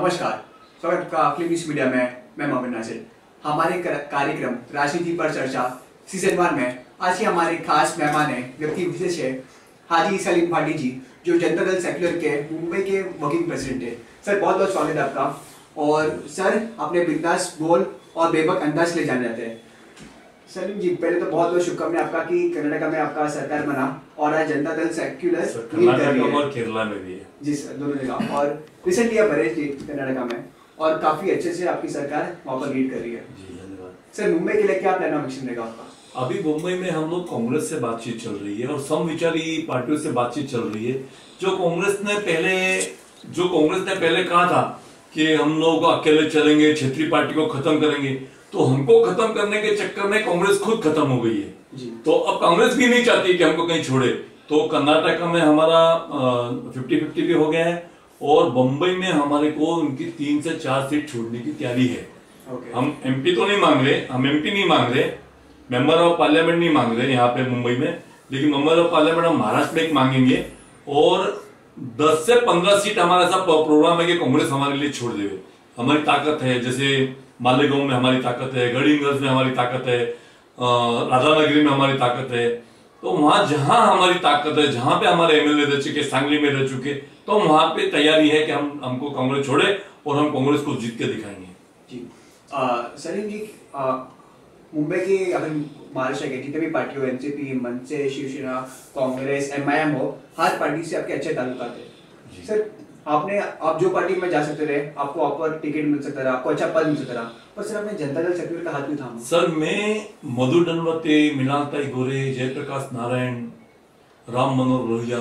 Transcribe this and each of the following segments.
नमस्कार, स्वागत आपका फिल्म मीडिया में। मैं मोहम्मद नासिर। हमारे कार्यक्रम राजनीति पर चर्चा सीजन 1 में आज के हमारे खास मेहमान हैं, व्यक्ति विशेष है हाजी सलीम भाटी जी, जो जनता दल सेक्युलर के मुंबई के वर्किंग प्रेसिडेंट है। सर बहुत बहुत स्वागत है आपका। और सर अपने बिंदास बोल और बेबाक अंदाज ले जाने जाते हैं। सलीम जी, पहले तो बहुत बहुत शुभकामनाएं आपका कि कर्नाटक में आपका सरकार बना और आज जनता दल सेक्युलर कर्नाटक और केरला में भी है जी सर, दोनों जगह। और रिसेंटली आप बने कर्नाटक में और काफी अच्छे से आपकी सरकार वहाँ पर लीड कर रही है जी। धन्यवाद सर। मुंबई के लिए क्या प्लान ऑफ एक्शन रहेगा आपका? अभी मुंबई में हम लोग कांग्रेस से बातचीत चल रही है और समविचारी पार्टियों से बातचीत चल रही है। जो कांग्रेस ने पहले कहा था कि हम लोग अकेले चलेंगे, क्षेत्रीय पार्टी को खत्म करेंगे, तो हमको खत्म करने के चक्कर में कांग्रेस खुद खत्म हो गई है जी। तो अब कांग्रेस भी नहीं चाहती कि हमको कहीं छोड़े। तो कर्नाटक में हमारा 50-50 भी हो गया है और बंबई में हमारे को उनकी 3 से 4 सीट छोड़ने की तैयारी है। हम एमपी तो नहीं मांग रहे, मेंबर ऑफ पार्लियामेंट नहीं मांग रहे यहाँ पे मुंबई में, लेकिन मेंबर ऑफ पार्लियामेंट हम महाराष्ट्र में एक मांगेंगे। और 10 से 15 सीट हमारा ऐसा प्रोग्राम है कि कांग्रेस हमारे लिए छोड़ देवे। हमारी ताकत है, जैसे मालेगांव में हमारी ताकत है, गढ़ीगंज में हमारी ताकत है, राधानगरी में हमारी ताकत है। तो वहां जहां हमारी ताकत है, जहां पे हमारे एमएलए रह चुके, सांगली में रह चुके, तो वहां पे तैयारी है कि हमको कांग्रेस छोड़े और हम कांग्रेस को जीत के दिखाएंगे जी। सलीम जी, मुंबई की अगर महाराष्ट्र के जितने भी पार्टी हो, एनसीपी, मनसे, शिवसेना, कांग्रेस, एमआईएम हो, हर पार्टी से आपके अच्छे ताल्लुकात है सर। आप जो पार्टी में जा सकते रहे, आपको वहाँ पर टिकट मिल सकता रहा, आपको अच्छा पद मिल सकता रहा, पर सर आपने जनता दल सेक्युलर का हाथ भी थामा। सर मैं मधु दनवते, मृणाल गोरे, जयप्रकाश नारायण, राम मनोहर लोहिया,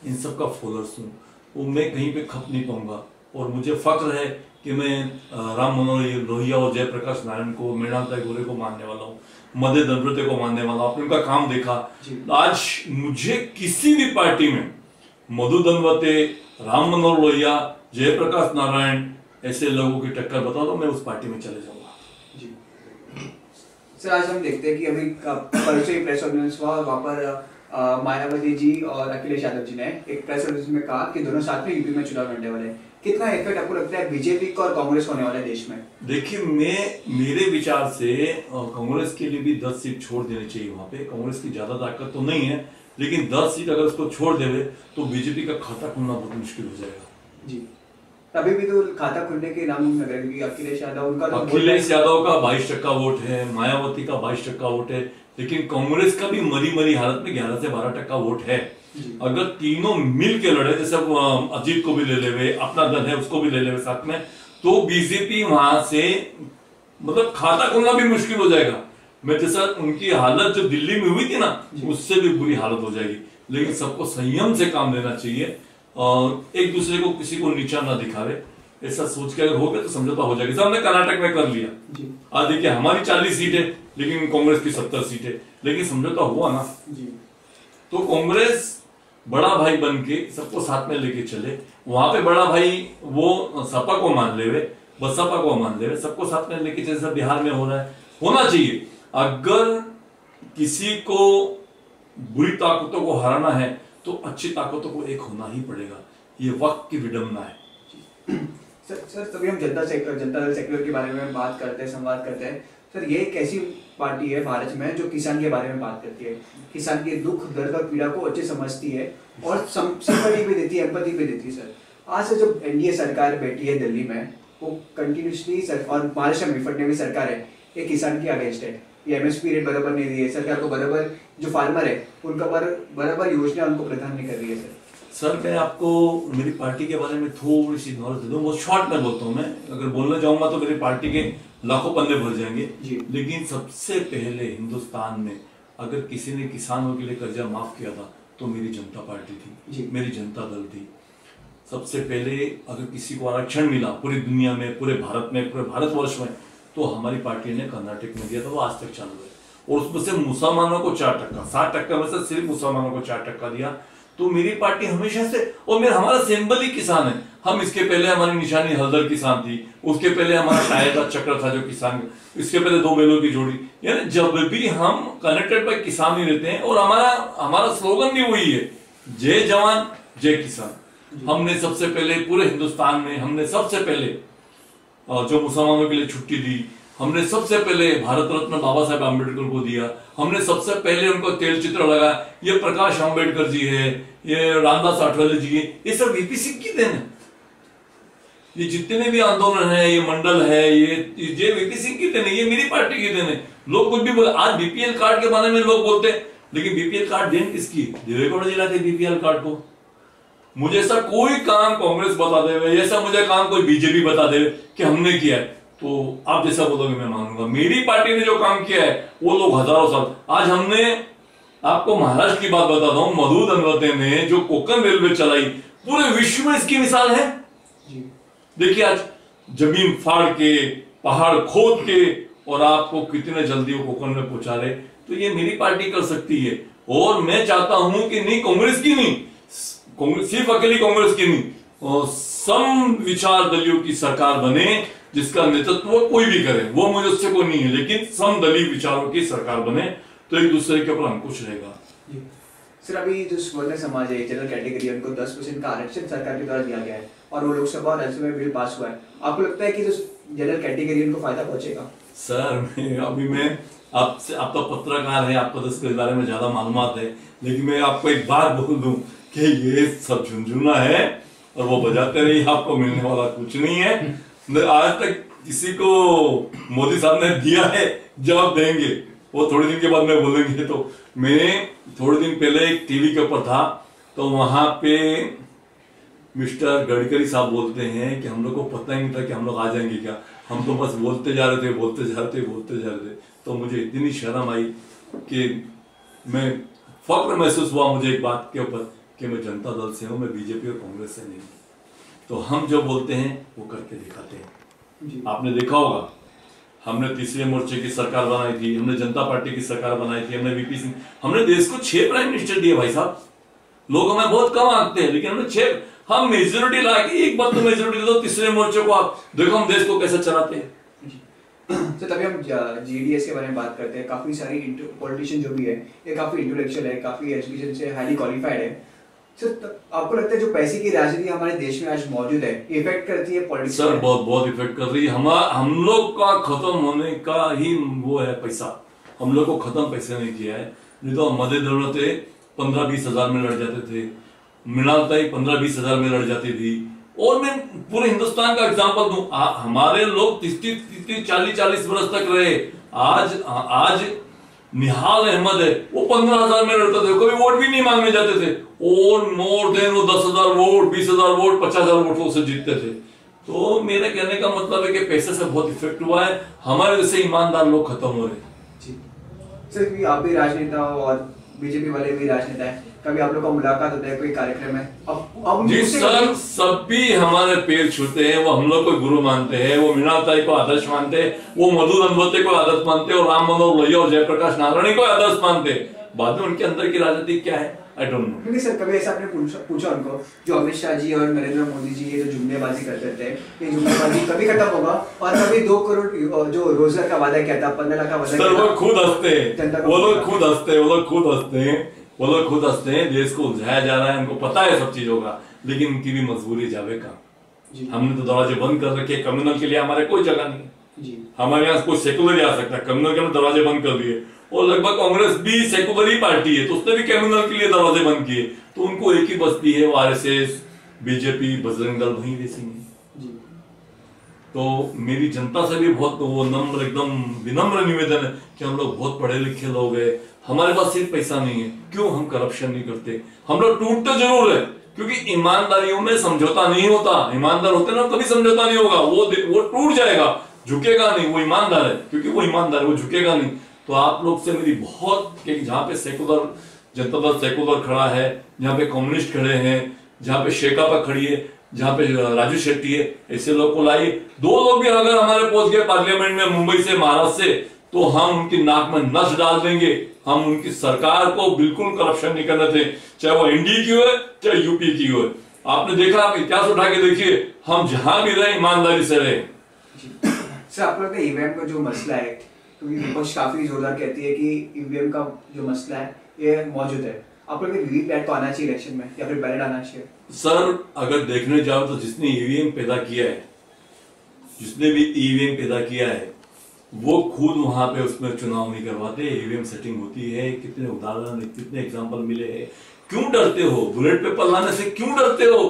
इन सब का फॉलोअर्स हूँ। वो मैं कहीं पे खप नहीं पाऊंगा और मुझे फक्र है कि मैं राम मनोहर लोहिया और जयप्रकाश नारायण को, मृणाल गोरे को मानने वाला हूँ, मधु दनवते को मानने वाला हूँ। आपने उनका काम देखा। आज मुझे किसी भी पार्टी में मधु दनवते, राम मनोहर लोहिया, जयप्रकाश नारायण ऐसे लोगों की टक्कर बता दो, मैं उस पार्टी में चले जाऊंगा जी। सर आज हम देखते हैं कि अभी परसों ही प्रेस कॉन्फ्रेंस हुआ, वहाँ पर मायावती जी और अखिलेश यादव जी ने एक प्रेस कॉन्फ्रेंस में कहा कि दोनों साथ में यूपी में चुनाव लड़ने वाले हैं। कितना इफेक्ट आपको लगता है बीजेपी को और कांग्रेस को होने वाला है देश में? देखिए, मेरे विचार से कांग्रेस के लिए भी 10 सीट छोड़ देनी चाहिए। वहां पे कांग्रेस की ज्यादा ताकत तो नहीं है, लेकिन 10 सीट अगर उसको छोड़ देवे तो बीजेपी का खाता खुलना बहुत मुश्किल हो जाएगा जी। अभी भी तो खाता खुलने के नाम लग रहे हैं, अखिलेश यादव का 22% वोट है, मायावती का 22% वोट है, लेकिन कांग्रेस का भी मरी हालत में 11 से 12% वोट है। अगर तीनों मिल के लड़े, जैसे अजीत को भी ले लेवे, अपना दल है उसको भी ले लेवे साथ में, तो बीजेपी वहां से मतलब खाता खुलना भी मुश्किल हो जाएगा। मैं जैसा उनकी हालत जो दिल्ली में हुई थी ना, उससे भी बुरी हालत हो जाएगी। लेकिन सबको संयम से काम लेना चाहिए और एक दूसरे को किसी को नीचा ना दिखावे, ऐसा सोच के अगर हो गया तो समझौता हो जाएगा। हमने कर्नाटक में कर लिया। आज देखिए हमारी 40 सीट है लेकिन कांग्रेस की 70 सीट है, लेकिन समझौता हुआ ना। तो कांग्रेस बड़ा भाई बन के सबको साथ में लेके चले। वहां पे बड़ा भाई वो सपा को मान लेवे, बसपा को मान लेवे, सबको साथ में लेके चले, जैसा बिहार में हो रहा है, होना चाहिए। अगर किसी को बुरी ताकतों को हराना है तो अच्छी ताकतों को एक होना ही पड़ेगा। ये वक्त की विडंबना है। सर तभी हम जनता दल सेक्युलर के बारे में बात करते हैं, संवाद करते हैं। सर ये एक ऐसी पार्टी है भारत में जो किसान के बारे में बात करती है, किसान के दुख दर्द और पीड़ा को अच्छे समझती है और सिंपैथी भी देती है, एम्पैथी भी देती है। सर आज से जब एनडीए सरकार बैठी है दिल्ली में, वो कंटिन्यूसली और महाराष्ट्र में फडणवीस सरकार है, ये किसान के अगेंस्ट है। ये एमएसपी रेट बराबर नहीं दी है सरकार को, बराबर जो फार्मर है उनका बराबर योजना उनको प्रदान नहीं कर रही है। सर मैं आपको मेरी पार्टी के बारे में थोड़ी सी नॉलेज दे दूं, बहुत शॉर्ट में बोलता हूँ। मैं अगर बोलने जाऊंगा तो मेरी पार्टी के लाखों पन्ने भर जाएंगे। लेकिन सबसे पहले हिंदुस्तान में अगर किसी ने किसानों के लिए कर्जा माफ किया था तो मेरी जनता पार्टी थी, मेरी जनता दल थी। सबसे पहले अगर किसी को आरक्षण मिला पूरी दुनिया में, पूरे भारत में, पूरे भारतवर्ष में, तो हमारी पार्टी ने कर्नाटक में दिया था, वो आज तक चालू है। और उसमें से मुसलमानों को 4%, 60% में से सिर्फ मुसलमानों को 4% दिया। तो मेरी पार्टी हमेशा से, और हमारा सिंबल ही किसान है। हम इसके पहले हमारी निशानी हलदर किसान थी, उसके पहले हमारा टायर का चक्र था जो किसान, इसके पहले 2 बैलों की जोड़ी। यानी जब भी हम कनेक्टेड बाय किसान ही रहते हैं। और हमारा स्लोगन भी वही है, जय जवान जय किसान। हमने सबसे पहले पूरे हिंदुस्तान में हमने सबसे पहले जो मुसलमानों के लिए छुट्टी दी, हमने सबसे पहले भारत रत्न बाबा साहेब आम्बेडकर को दिया, हमने सबसे पहले उनको तेल चित्र लगाया, ये प्रकाश आम्बेडकर जी है, ये रामदास आठवले जी है, ये सब वीपी सिंह की देन है। ये जितने भी आंदोलन है, ये मंडल है, ये वीपी सिंह की देन है, ये मेरी पार्टी की देन है। लोग कुछ भी बोले, आज बीपीएल कार्ड के बारे में लोग बोलते हैं, लेकिन बीपीएल कार्ड देन किसकी? देवेगौड़ा जी लाते बीपीएल कार्ड को। मुझे ऐसा कोई काम कांग्रेस बता दे, ऐसा मुझे काम कोई बीजेपी बता दे कि हमने किया है, तो आप जैसा बोलोगे मैं मानूंगा। मेरी पार्टी ने जो काम किया है वो लोग हजारों साल, आज हमने आपको महाराष्ट्र की बात बताता हूं, मधु दनवते ने जो कोकण रेलवे चलाई, पूरे विश्व में इसकी मिसाल है। देखिए आज जमीन फाड़ के, पहाड़ खोद के, और आपको कितने जल्दी वो कोकण में पहुंचा रहे, तो ये मेरी पार्टी कर सकती है। और मैं चाहता हूं कि नहीं, कांग्रेस की नहीं, सिर्फ अकेली कांग्रेस की नहीं, और सम विचार दलियों की सरकार बने, जिसका नेतृत्व कोई भी करे, वो मुझे उससे कोई नहीं है, लेकिन समदलीय विचारों की सरकार बने, तो एक दूसरे के ऊपर अंकुश रहेगा। सर, अभी जो स्वर्ण समाज है, जनरल कैटेगरी, उनको 10% का आरक्षण सरकार के द्वारा दिया गया है और वो लोकसभा और राज्यसभा में बिल पास हुआ है। आपको लगता है कि जो जनरल कैटेगरी उनको फायदा पहुंचेगा? सर मैं आपसे, आप तो पत्रकार है, आपको तो इसके बारे में ज्यादा मालूमात है, लेकिन मैं आपको एक बात बोल दूं कि ये सब झुंझुना है और वो बजाते रहिए, आपको मिलने वाला कुछ नहीं है। आज तक किसी को मोदी साहब ने दिया है, जवाब देंगे, वो थोड़े दिन के बाद में बोलेंगे। तो मैं थोड़े दिन पहले एक टीवी के ऊपर था, तो वहां पे मिस्टर गडकरी साहब बोलते हैं कि हम लोग को पता ही नहीं था कि हम लोग आ जाएंगे क्या, हम तो बस बोलते जा रहे थे। तो मुझे इतनी शर्म आई कि मैं फक्र महसूस हुआ मुझे एक बात के ऊपर कि मैं जनता दल से हूं, मैं बीजेपी और कांग्रेस से नहीं। तो हम जो बोलते हैं वो करके दिखाते हैं। आपने देखा होगा, हमने तीसरे मोर्चे की सरकार बनाई थी, हमने जनता पार्टी की सरकार बनाई थी, हमने वीपी सिंह, हमने देश को 6 प्राइम मिनिस्टर दिए भाई साहब। लोग हमें बहुत कम आंकते हैं, लेकिन हमने 6, हम मेजोरिटी लाके, एक बार तो मेजोरिटी दो तीसरे मोर्चे को, आप देखो हम देश को कैसे चलाते हैं। तो तभी हम जेडीएस के बारे में बात करते हैं। काफी सारी पॉलिटिशियन जो भी है, ये काफी इंटेलेक्चुअल है, काफी एजुकेशन से हाईली क्वालिफाइड है। सर, आपको लगता है जो पैसे की राजनीति हमारे देश में आज मौजूद है, इफेक्ट करती है पॉलिटिक्स? सर, बहुत इफेक्ट कर रही है। हम लोग का खत्म होने का ही वो है पैसा। हम लोग को खत्म पैसे नहीं किया है। नहीं तो मध्य दौलते 15-20 हजार में लड़ जाते थे, मृणालताई 15-20 हजार में लड़ जाती थी। और मैं पूरे हिंदुस्तान का एग्जांपल दूं, हमारे लोग 30-30, 40-40 वर्ष तक रहे। आज निहाल अहमद है, वो 15,000 में लड़ते थे, कभी वोट भी नहीं मांगने जाते थे, और मोर देन वो 10,000 वोट, 20,000 वोट, 50,000 वोटों से जीतते थे। तो मेरे कहने का मतलब है कि पैसे से बहुत इफेक्ट हुआ है, हमारे जैसे ईमानदार लोग खत्म हो रहे हैं। सर, आप भी राजनेता हो और बीजेपी वाले भी राजनेता है, कभी आप लोग का मुलाकात होता है, कोई कार्यक्रम है? अब जी सर, सभी हमारे पैर छूते हैं, वो हम लोग को गुरु मानते हैं, वो मृणालताई को आदर्श मानते हैं, वो मधु दनवते को आदर्श मानते हैं, और राम मनोहर लोहिया और जयप्रकाश नारायण को आदर्श मानते हैं। बाद में उनके अंदर की राजनीति क्या है, आई डोंट नो। नहीं सर, कभी ऐसा आपने पूछा उनको, जो अमित शाह जी और नरेंद्र मोदी जी ये जो जुमलेबाजी करते थे, ये जुमलेबाजी कभी खत्म होगा? और कभी 2 करोड़ जो रोजगार का वादा किया था, 15 लाख का वादा किया था, वो लोग खुद हंसते हैं, देश को उलझाया जा रहा है, उनको पता है सब चीजों का, लेकिन उनकी भी मजबूरी जावे का। हमने तो दरवाजे बंद कर रखे, कम्युनल के लिए हमारे कोई जगह नहीं, हमारे यहाँ कोई सेकुलर ही आ सकता है, कम्युनल के दरवाजे बंद कर दिए। और लगभग कांग्रेस भी सेकुलर ही पार्टी है, तो उसने भी कम्युनल के लिए दरवाजे बंद किए। तो उनको एक ही बस्ती है, वो आरएसएस, बीजेपी, बजरंग दल वहीं देखेंगे। तो मेरी जनता से भी बहुत वो नम्र, एकदम विनम्र निवेदन है कि हम लोग बहुत पढ़े लिखे लोग हैं, हमारे पास सिर्फ पैसा नहीं है, क्यों हम करप्शन नहीं करते? हम लोग टूटते जरूर है, क्योंकि ईमानदारियों में समझौता नहीं होता। ईमानदार होते ना, कभी समझौता नहीं होगा, वो टूट जाएगा, झुकेगा नहीं। वो ईमानदार है, क्योंकि वो ईमानदार है, वो झुकेगा नहीं। तो आप लोग से मेरी बहुत, जहाँ पे सेकुलर जनता दल सेकुलर खड़ा है, जहाँ पे कम्युनिस्ट खड़े हैं, जहाँ पे शेकापा खड़ी है, जहाँ पे राजू शेट्टी है, ऐसे लोग को लाइए। 2 लोग भी अगर हमारे पहुंच गए पार्लियामेंट में मुंबई से, महाराष्ट्र से, तो हम उनकी नाक में नस डाल देंगे। हम उनकी सरकार को बिल्कुल करप्शन नहीं करने थे, चाहे वो एनडीए की हो, चाहे यूपी की हो। आपने देखा, आप इतिहास उठा के देखिए, हम जहां भी रहे ईमानदारी से रहे। सर, आप लोग का ईवीएम का जो मसला है, क्योंकि विपक्ष काफी जोरदार कहती है कि ईवीएम का जो मसला है ये मौजूद है, आप लोग वीवीपैट को आना चाहिए इलेक्शन में, या फिर बैलेट आना चाहिए? सर, अगर देखने जाओ तो जिसने ईवीएम पैदा किया है, जिसने भी ईवीएम पैदा किया है वो खुद वहां पे उसमें चुनाव नहीं करवाते। ईवीएम सेटिंग होती है, कितने उदाहरण, कितने एग्जाम्पल मिले हैं। क्यों डरते हो? बुलेट पेपर लाने से क्यों डरते हो?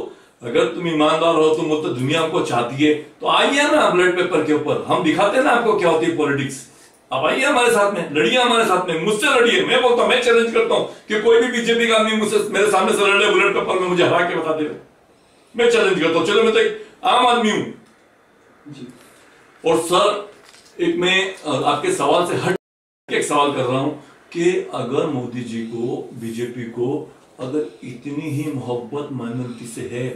अगर तुम ईमानदार हो, तुम तो दुनिया को चाहती है, तो आइए ना बुलेट पेपर के ऊपर, हम दिखाते हैं ना आपको क्या होती है पॉलिटिक्स। आप आइए हमारे साथ में, लड़िए हमारे साथ में, मुझसे लड़िए। मैं बोलता हूं, मैं चैलेंज करता हूं कि कोई भी बीजेपी का आदमी मुझसे मेरे सामने से लड़े बुलेट पेपर में, मुझे हरा के बता दे। मैं चैलेंज करता हूं। चलो, मैं तो एक आम आदमी हूं। और सर, एक मैं आपके सवाल से हट के एक सवाल कर रहा हूं कि अगर मोदी जी को, बीजेपी को अगर इतनी ही मोहब्बत माइनॉरिटी से है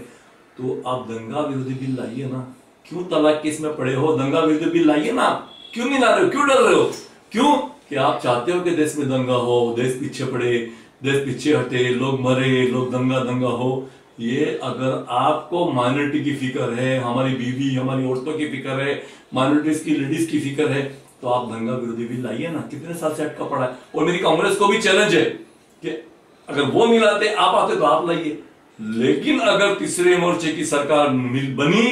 तो आप दंगा विरोधी बिल लाइए ना। क्यों तलाक केस में पड़े हो? दंगा विरोधी बिल लाइए ना। क्यों नहीं ला रहे हो? क्यों डर रहे हो? क्यों? कि आप चाहते हो कि देश में दंगा हो, देश पीछे पड़े, देश पीछे हटे, लोग मरे, लोग दंगा हो। ये अगर आपको माइनॉरिटी की फिक्र है, हमारी बीवी, हमारी औरतों की फिक्र है, माइनॉरिटीज की, लेडीज की फिक्र है, तो आप दंगा विरोधी बिल लाइए ना। कितने साल से अटका पड़ा है। और मेरी कांग्रेस को भी चैलेंज है कि अगर वो नहीं लाते, आप आते तो आप लाइए। लेकिन अगर तीसरे मोर्चे की सरकार बनी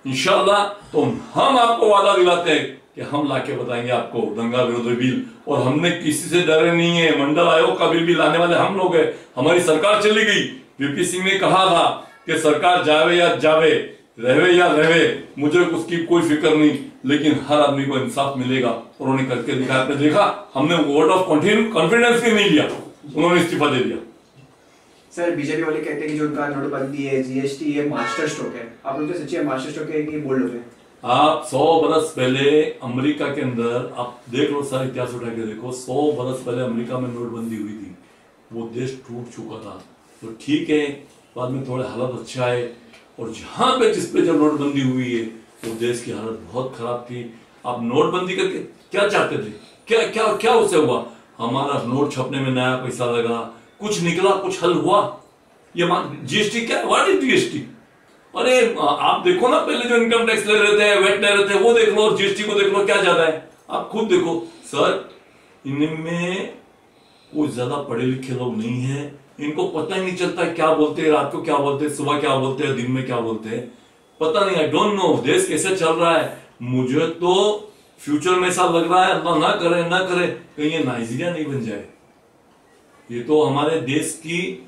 इंशाल्लाह, तो हम आपको वादा दिलाते हैं कि हम लाके बताएंगे आपको दंगा विरोधी बिल। और हमने किसी से डरे नहीं है। मंडल आयोग का बिल भी लाने वाले हम लोग हैं। हमारी सरकार चली गई, वीपी सिंह ने कहा था कि सरकार जावे या जावे, रहवे या रहवे, मुझे उसकी कोई फिक्र नहीं, लेकिन हर आदमी को इंसाफ मिलेगा। उन्होंने करके दिखाया। आपने देखा, हमने वोट ऑफ कॉन्फिडेंस भी नहीं लिया, उन्होंने इस्तीफा दे दिया। सर, बीजेपी वाले कहते हैं कि जो उनका नोटबंदी है, जीएसटी है, मास्टर स्ट्रोक है। आप लोग तो सच्ची है मास्टर स्ट्रोक है कि बोल लोगे? आप 100 बरस पहले अमेरिका के अंदर, आप देख लो, सारा इतिहास उठा के देखो, 100 बरस पहले अमेरिका में नोटबंदी हुई थी, वो देश टूट चुका था। तो ठीक है, बाद में थोड़ा हालत अच्छा है। और जहां पे जिस पे जब नोटबंदी हुई है, वो देश की हालत बहुत खराब थी। आप नोटबंदी करके क्या चाहते थे? क्या क्या क्या उससे हुआ? हमारा नोट छपने में नया पैसा लगा, कुछ निकला, कुछ हल हुआ? ये जीएसटी क्या? What is GST? अरे आप देखो ना, पहले जो इनकम टैक्स ले रहे थे, वेट ले रहे थे, वो देख लो, और जीएसटी को देख लो, क्या ज्यादा है? आप खुद देखो सर, इनमें कोई ज्यादा पढ़े लिखे लोग नहीं है। इनको पता ही नहीं चलता क्या बोलते हैं, रात को क्या बोलते हैं, सुबह क्या बोलते हैं, दिन में क्या बोलते हैं, पता नहीं। आई डोंट नो देश कैसे चल रहा है। मुझे तो फ्यूचर में ऐसा लग रहा है, अल्लाह ना करे कहीं ये नाइजीरिया नहीं बन जाए। ये तो हमारे देश की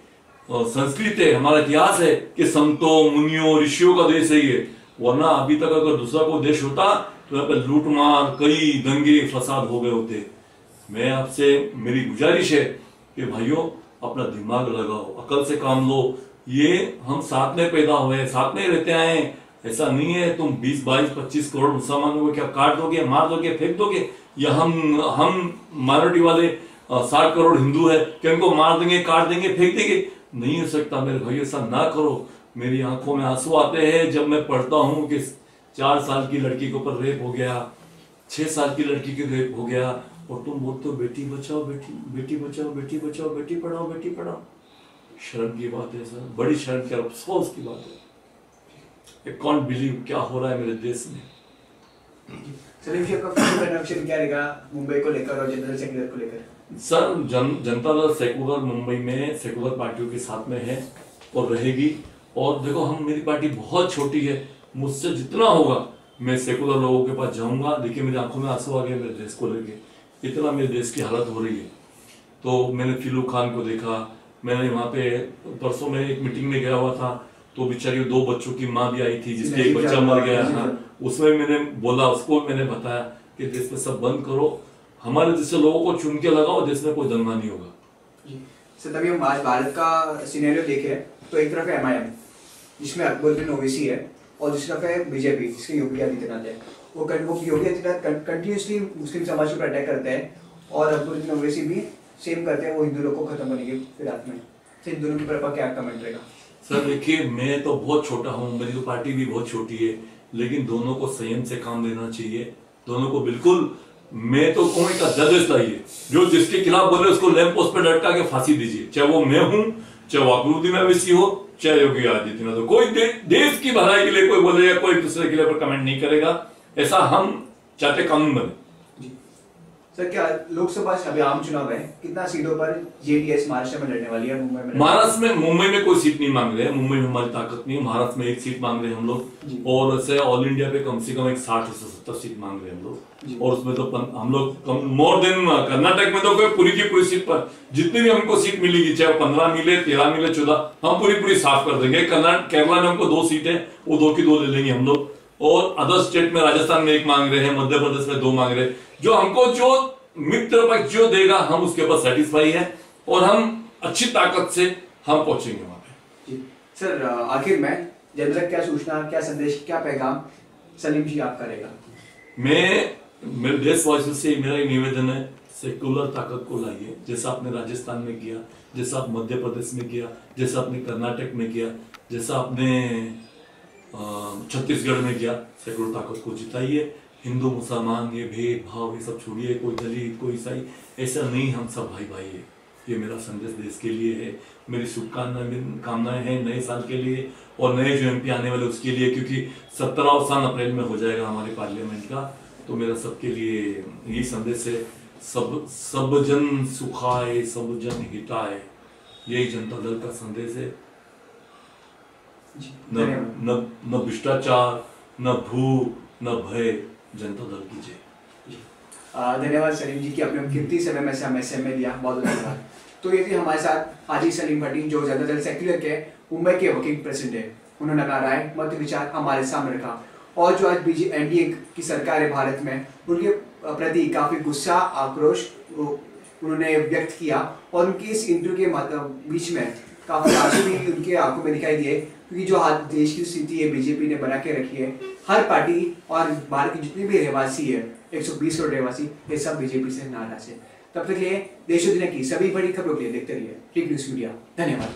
संस्कृति है, हमारा इतिहास है कि संतों, मुनियों, ऋषियों का देश है ये। वरना अभी तक अगर दूसरा कोई देश होता तो यहाँ पे लूटमार, कई दंगे फसाद हो गए होते। मैं आपसे, मेरी गुजारिश है कि भाइयों, अपना दिमाग लगाओ, अकल से काम लो। ये हम साथ में पैदा हुए, साथ में रहते आए। ऐसा नहीं है तुम 20, 22, 25 करोड़ मुसलमानों को क्या काट दोगे, मार दोगे, फेंक दोगे, या हम माइनॉरिटी वाले 60 करोड़ हिंदू है कि उनको मार देंगे, काट देंगे, फेंक देंगे। नहीं हो सकता मेरे भाई, ऐसा ना करो। मेरी आंखों में आंसू आते हैं जब मैं पढ़ता हूं कि 4 साल की लड़की के ऊपर रेप हो गया, 6 साल की लड़की के रेप हो गया, और तुम बोलते हो बेटी बचाओ, बेटी बचाओ, बेटी बचाओ, बेटी पढ़ाओ, बेटी पढ़ाओ। शर्म की बात है सर, बड़ी शर्म की, अफसोस की बात है। आई कांट बिलीव क्या हो रहा है मेरे देश में। सलीम आपका क्या रहेगा मुंबई को लेकर और जनरल सेक्युलर को लेकर? सर, जनता दल सेकुलर मुंबई में सेकुलर पार्टियों के साथ में है और रहेगी। और देखो, मेरी पार्टी बहुत छोटी है, मुझसे जितना होगा मैं सेकुलर लोगों के पास जाऊंगा। देखिए, मेरी आंखों में आंसू आ गए मेरे देश को लेके, इतना मेरे देश की हालत हो रही है। तो मैंने फिलू खान को देखा, मैंने वहाँ पे परसों में एक मीटिंग में गया हुआ था, तो बेचारी 2 बच्चों की माँ भी आई थी जिसके एक बच्चा मर गया था। उसमें मैंने बोला, उसको मैंने बताया कि देश में सब बंद करो, हमारे जैसे लोगों को चुन के लगाओ, देश में कोई दंगा नहीं होगा। सर, तभी हम आज भारत का सिनेरियो देखें तो एक तरफ है एमआईएम जिसमें अकबरुद्दीन ओवैसी है, और दूसरी तरफ है बीजेपी जिसके योगी आदित्यनाथ है। वो योगी आदित्यनाथ कंटिन्यूसली मुस्लिम समाज के ऊपर अटैक करते हैं, और अकबरुद्दीन ओवैसी भी सेम करते हैं, वो हिंदू लोग को खत्म होने की फिराक में। इन दोनों के ऊपर क्या कमेंट रहेगा? सर देखिए, मैं तो बहुत छोटा हूँ, मेरी तो पार्टी भी बहुत छोटी है, लेकिन दोनों को संयम से काम लेना चाहिए। दोनों को बिल्कुल, मैं तो कहूँ एक जजेस लाइए, जो जिसके खिलाफ बोले उसको लैंप पोस्ट पे लटका के फांसी दीजिए, चाहे वो मैं हूँ, चाहे वो अकबरुद्दीन ओवैसी हो, चाहे योगी आदित्यनाथ हो। कोई देश की भलाई के लिए कोई बोलेगा, कोई दूसरे के लिए कमेंट नहीं करेगा। ऐसा हम चाहते कानून बने। सर क्या लोकसभा अभी आम चुनाव है, कितना सीटों पर जेडीएस महाराष्ट्र में लड़ने वाली है? मुंबई में? महाराष्ट्र में, मुंबई में कोई सीट नहीं मांग रहे हैं, मुंबई में हमारी ताकत नहीं है। महाराष्ट्र में एक सीट मांग रहे हैं हम लोग, और वैसे ऑल इंडिया पे कम से कम एक 60 से 70 सीट मांग रहे हैं हम लोग। और उसमें तो हम लोग मोर देन कर्नाटक में तो पूरी की पूरी सीट पर जितनी भी हमको सीट मिलेगी, चाहे 15 मिले, 13 मिले, 14, हम पूरी साफ कर देंगे। केरला में हमको 2 सीटें, वो 2 की 2 ले लेंगे हम लोग। और अदर स्टेट में राजस्थान में 1 मांग रहे हैं, मध्य प्रदेश में 2 मांग रहे हैं। जो हमको जो मित्र पक्ष जो देगा हम उसके ऊपर सेटिस्फाई है, और हम अच्छी ताकत से हम पहुंचेंगे वहां पे। सर आखिर में जनता क्या सूचना, क्या संदेश, क्या पैगाम सलीम जी आप करेगा? मेरे देशवासियों से मेरा एक निवेदन है, सेकुलर ताकत को लाइए, जैसा आपने राजस्थान में किया, जैसा आप मध्य प्रदेश में किया, जैसा आपने कर्नाटक में किया, जैसा आपने छत्तीसगढ़ में किया। सेकुलर ताकत को जिताइए। हिंदू मुसलमान ये भेदभाव ये सब छोड़िए, कोई दलित कोई ईसाई, ऐसा नहीं, हम सब भाई भाई है। ये मेरा संदेश देश के लिए है। मेरी शुभकामनाएं हैं नए साल के लिए, और नए जो एमपी आने वाले उसके लिए, क्योंकि 17 अप्रैल में हो जाएगा हमारे पार्लियामेंट का। तो मेरा सबके लिए यही संदेश है, सब जन सुखाए, सब जन हिताए, यही जनता दल का संदेश है। न भ्रष्टाचार, न भूख, न भय, जनता दल की जय। धन्यवाद सलीम जी कि अपने कीमती समय में से हमें समय दिया, बहुत धन्यवाद। तो ये थी हमारे साथ हाजी सलीम भट्टी, जो जनता दल सेक्युलर के मुंबई के वर्किंग प्रेसिडेंट है। उन्होंने अपना राय मत विचार हमारे सामने रखा, और जो आज एनडीए की सरकार है भारत में, उनके प्रति काफी गुस्सा, आक्रोश उन्होंने व्यक्त किया, और उनकी इस इंटरव्यू के बीच में काफी आंसू भी उनके आंखों में दिखाई दिए, क्योंकि जो देश की स्थिति है बीजेपी ने बना के रखी है, हर पार्टी और भारत की जितनी भी रहवासी है, 120 करोड़ रहवासी, ये सब बीजेपी से नाराज है। तब तक लिए देश और दुनिया की सभी बड़ी खबरों के लिए देखते रहिए क्लिक न्यूज़ मीडिया। धन्यवाद।